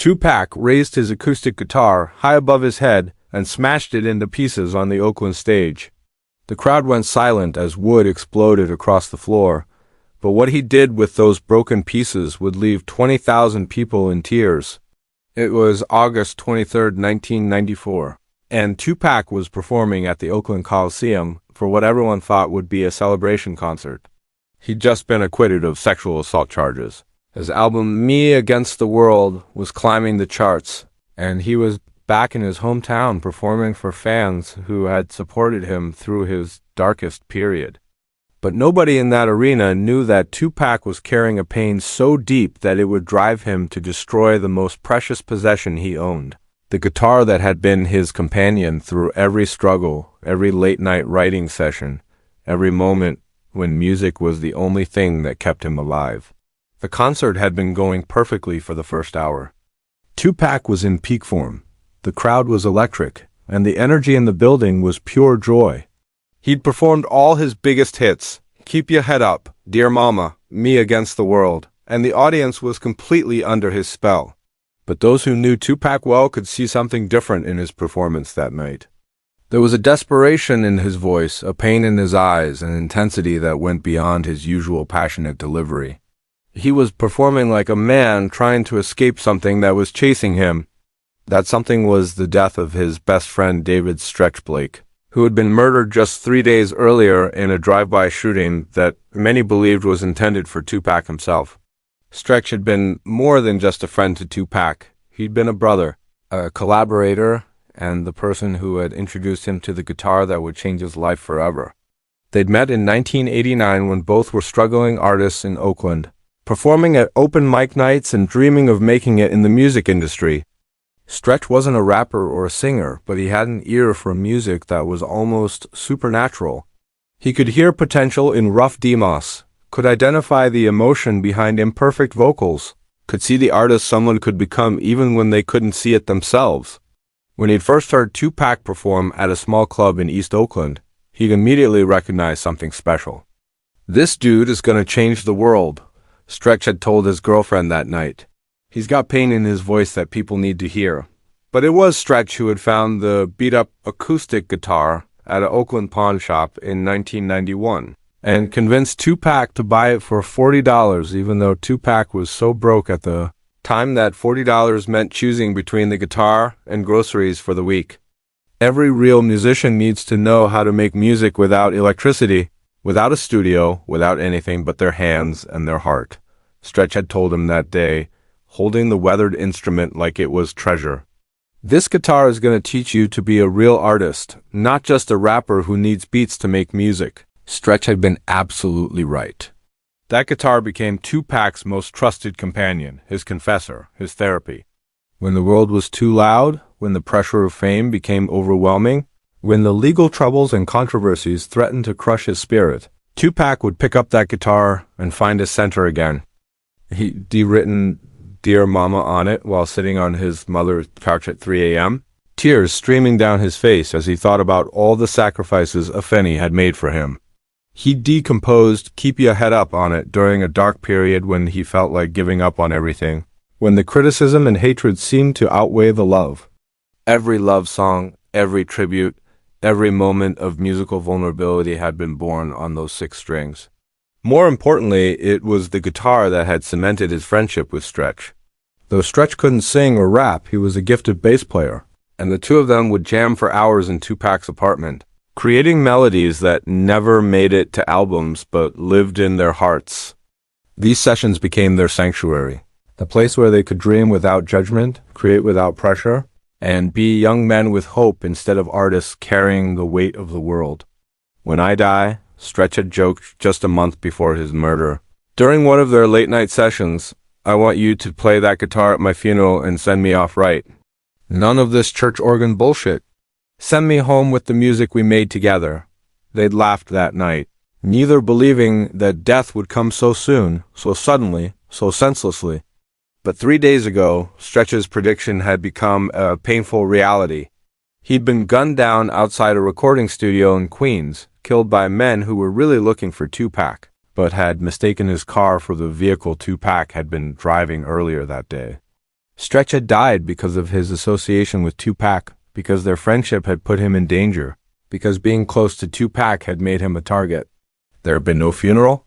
Tupac raised his acoustic guitar high above his head and smashed it into pieces on the Oakland stage. The crowd went silent as wood exploded across the floor, but what he did with those broken pieces would leave 20,000 people in tears. It was August 23, 1994, and Tupac was performing at the Oakland Coliseum for what everyone thought would be a celebration concert. He'd just been acquitted of sexual assault charges. His album Me Against the World was climbing the charts, and he was back in his hometown performing for fans who had supported him through his darkest period. But nobody in that arena knew that Tupac was carrying a pain so deep that it would drive him to destroy the most precious possession he owned, the guitar that had been his companion through every struggle, every late-night writing session, every moment when music was the only thing that kept him alive. The concert had been going perfectly for the first hour. Tupac was in peak form. The crowd was electric, and the energy in the building was pure joy. He'd performed all his biggest hits, Keep Your Head Up, Dear Mama, Me Against the World, and the audience was completely under his spell. But those who knew Tupac well could see something different in his performance that night. There was a desperation in his voice, a pain in his eyes, an intensity that went beyond his usual passionate delivery. He was performing like a man trying to escape something that was chasing him. That something was the death of his best friend David Stretch Blake, who had been murdered just 3 days earlier in a drive-by shooting that many believed was intended for Tupac himself. Stretch had been more than just a friend to Tupac. He'd been a brother, a collaborator, and the person who had introduced him to the guitar that would change his life forever. They'd met in 1989 when both were struggling artists in Oakland, performing at open mic nights and dreaming of making it in the music industry. Stretch wasn't a rapper or a singer, but he had an ear for music that was almost supernatural. He could hear potential in rough demos, could identify the emotion behind imperfect vocals, could see the artist someone could become even when they couldn't see it themselves. When he'd first heard Tupac perform at a small club in East Oakland, he'd immediately recognized something special. "This dude is going to change the world," Stretch had told his girlfriend that night. "He's got pain in his voice that people need to hear." But it was Stretch who had found the beat-up acoustic guitar at an Oakland pawn shop in 1991 and convinced Tupac to buy it for $40, even though Tupac was so broke at the time that $40 meant choosing between the guitar and groceries for the week. Every real musician needs to know how to make music without electricity, without a studio, without anything but their hands and their heart, Stretch had told him that day, holding the weathered instrument like it was treasure. "This guitar is going to teach you to be a real artist, not just a rapper who needs beats to make music." Stretch had been absolutely right. That guitar became Tupac's most trusted companion, his confessor, his therapy. When the world was too loud, when the pressure of fame became overwhelming, when the legal troubles and controversies threatened to crush his spirit, Tupac would pick up that guitar and find his center again. He'd written Dear Mama on it while sitting on his mother's couch at 3 a.m., tears streaming down his face as he thought about all the sacrifices Afeni had made for him. He decomposed Keep Your Head Up on it during a dark period when he felt like giving up on everything, when the criticism and hatred seemed to outweigh the love. Every love song, every tribute, every moment of musical vulnerability had been born on those 6 strings. More importantly, it was the guitar that had cemented his friendship with Stretch. Though Stretch couldn't sing or rap, he was a gifted bass player, and the two of them would jam for hours in Tupac's apartment, creating melodies that never made it to albums but lived in their hearts. These sessions became their sanctuary, the place where they could dream without judgment, create without pressure, and be young men with hope instead of artists carrying the weight of the world. "When I die," Stretch had joked just a month before his murder, during one of their late-night sessions, "I want you to play that guitar at my funeral and send me off right. None of this church organ bullshit. Send me home with the music we made together." They'd laughed that night, neither believing that death would come so soon, so suddenly, so senselessly. But 3 days ago, Stretch's prediction had become a painful reality. He'd been gunned down outside a recording studio in Queens, killed by men who were really looking for Tupac, but had mistaken his car for the vehicle Tupac had been driving earlier that day. Stretch had died because of his association with Tupac, because their friendship had put him in danger, because being close to Tupac had made him a target. There had been no funeral.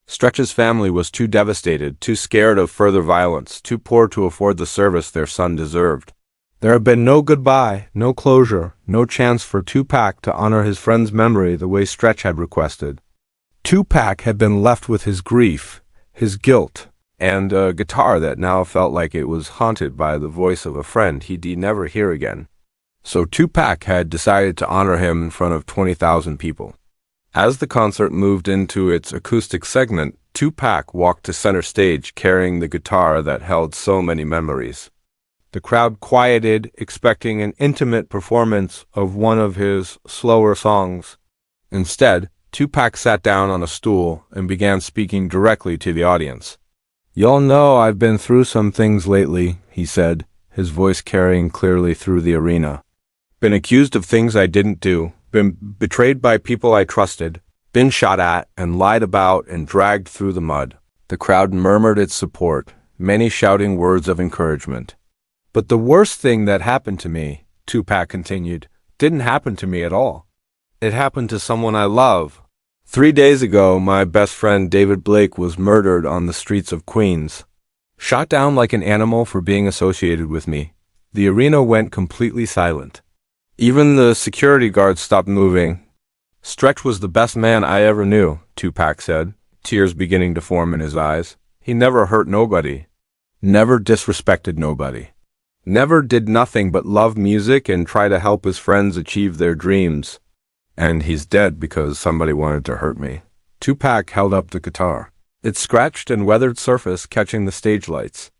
Stretch's family was too devastated, too scared of further violence, too poor to afford the service their son deserved. There had been no goodbye, no closure, no chance for Tupac to honor his friend's memory the way Stretch had requested. Tupac had been left with his grief, his guilt, and a guitar that now felt like it was haunted by the voice of a friend he'd never hear again. So Tupac had decided to honor him in front of 20,000 people. As the concert moved into its acoustic segment, Tupac walked to center stage carrying the guitar that held so many memories. The crowd quieted, expecting an intimate performance of one of his slower songs. Instead, Tupac sat down on a stool and began speaking directly to the audience. "Y'all know I've been through some things lately," he said, his voice carrying clearly through the arena. "Been accused of things I didn't do, been betrayed by people I trusted, been shot at and lied about and dragged through the mud." The crowd murmured its support, many shouting words of encouragement. "But the worst thing that happened to me," Tupac continued, "didn't happen to me at all. It happened to someone I love. 3 days ago, my best friend David Blake was murdered on the streets of Queens. Shot down like an animal for being associated with me." The arena went completely silent. Even the security guards stopped moving. "Stretch was the best man I ever knew," Tupac said, tears beginning to form in his eyes. "He never hurt nobody, never disrespected nobody, never did nothing but love music and try to help his friends achieve their dreams. And he's dead because somebody wanted to hurt me." Tupac held up the guitar, its scratched and weathered surface catching the stage lights.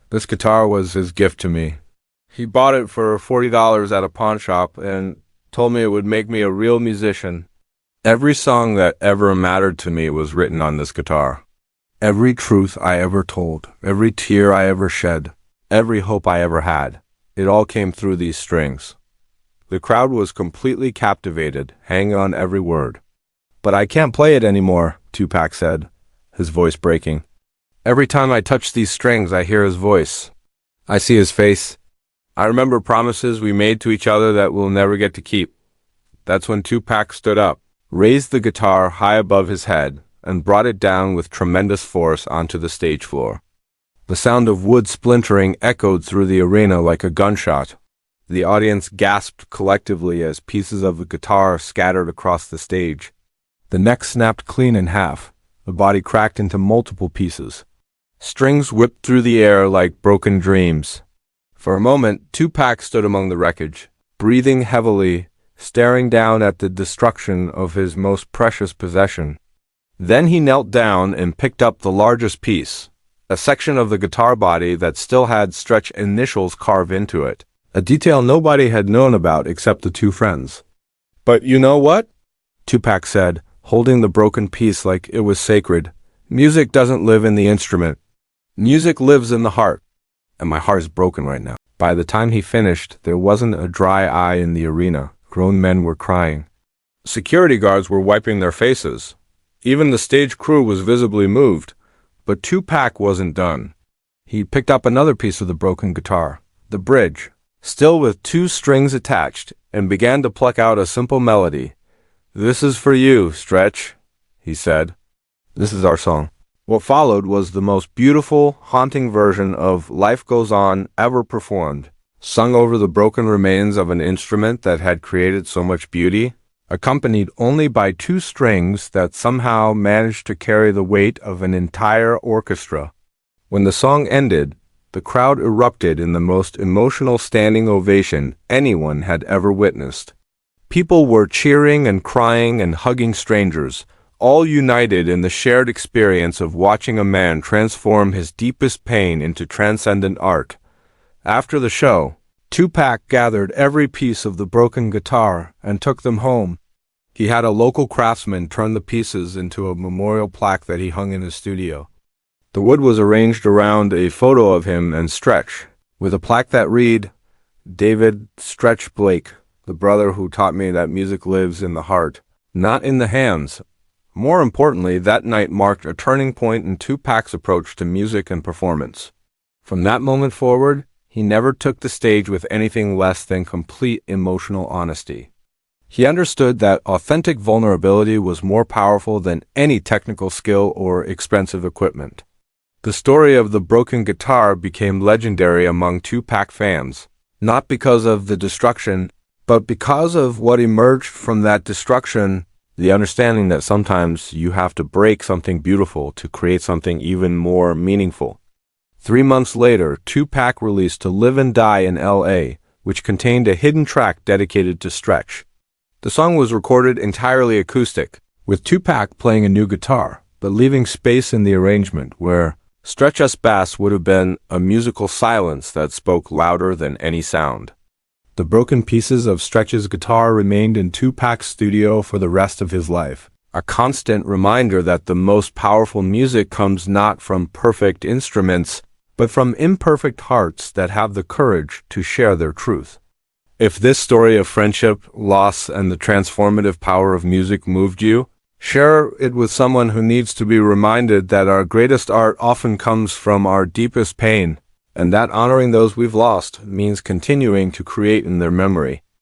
"This guitar was his gift to me. He bought it for $40 at a pawn shop and told me it would make me a real musician. Every song that ever mattered to me was written on this guitar. Every truth I ever told, every tear I ever shed, every hope I ever had, it all came through these strings." The crowd was completely captivated, hanging on every word. "But I can't play it anymore," Tupac said, his voice breaking. "Every time I touch these strings, I hear his voice. I see his face. I remember promises we made to each other that we'll never get to keep." That's when Tupac stood up, raised the guitar high above his head, and brought it down with tremendous force onto the stage floor. The sound of wood splintering echoed through the arena like a gunshot. The audience gasped collectively as pieces of the guitar scattered across the stage. The neck snapped clean in half. The body cracked into multiple pieces. Strings whipped through the air like broken dreams. For a moment, Tupac stood among the wreckage, breathing heavily, staring down at the destruction of his most precious possession. Then he knelt down and picked up the largest piece, a section of the guitar body that still had Stretch initials carved into it, a detail nobody had known about except the two friends. "But you know what?" Tupac said, holding the broken piece like it was sacred. "Music doesn't live in the instrument. Music lives in the heart. And my heart is broken right now." By the time he finished, there wasn't a dry eye in the arena. Grown men were crying. Security guards were wiping their faces. Even the stage crew was visibly moved. But Tupac wasn't done. He picked up another piece of the broken guitar, the bridge, still with 2 strings attached, and began to pluck out a simple melody. "This is for you, Stretch," he said. "This is our song." What followed was the most beautiful, haunting version of Life Goes On ever performed, sung over the broken remains of an instrument that had created so much beauty, accompanied only by 2 strings that somehow managed to carry the weight of an entire orchestra. When the song ended, the crowd erupted in the most emotional standing ovation anyone had ever witnessed. People were cheering and crying and hugging strangers, all united in the shared experience of watching a man transform his deepest pain into transcendent art. After the show, Tupac gathered every piece of the broken guitar and took them home. He had a local craftsman turn the pieces into a memorial plaque that he hung in his studio. The wood was arranged around a photo of him and Stretch, with a plaque that read, "David Stretch Blake, the brother who taught me that music lives in the heart, not in the hands." More importantly, that night marked a turning point in Tupac's approach to music and performance. From that moment forward, he never took the stage with anything less than complete emotional honesty. He understood that authentic vulnerability was more powerful than any technical skill or expensive equipment. The story of the broken guitar became legendary among Tupac fans, not because of the destruction, but because of what emerged from that destruction, the understanding that sometimes you have to break something beautiful to create something even more meaningful. 3 months later, Tupac released To Live and Die in L.A., which contained a hidden track dedicated to Stretch. The song was recorded entirely acoustic, with Tupac playing a new guitar, but leaving space in the arrangement where Stretch's bass would have been a musical silence that spoke louder than any sound. The broken pieces of Stretch's guitar remained in Tupac's studio for the rest of his life, a constant reminder that the most powerful music comes not from perfect instruments, but from imperfect hearts that have the courage to share their truth. If this story of friendship, loss, and the transformative power of music moved you, share it with someone who needs to be reminded that our greatest art often comes from our deepest pain, and that honoring those we've lost means continuing to create in their memory.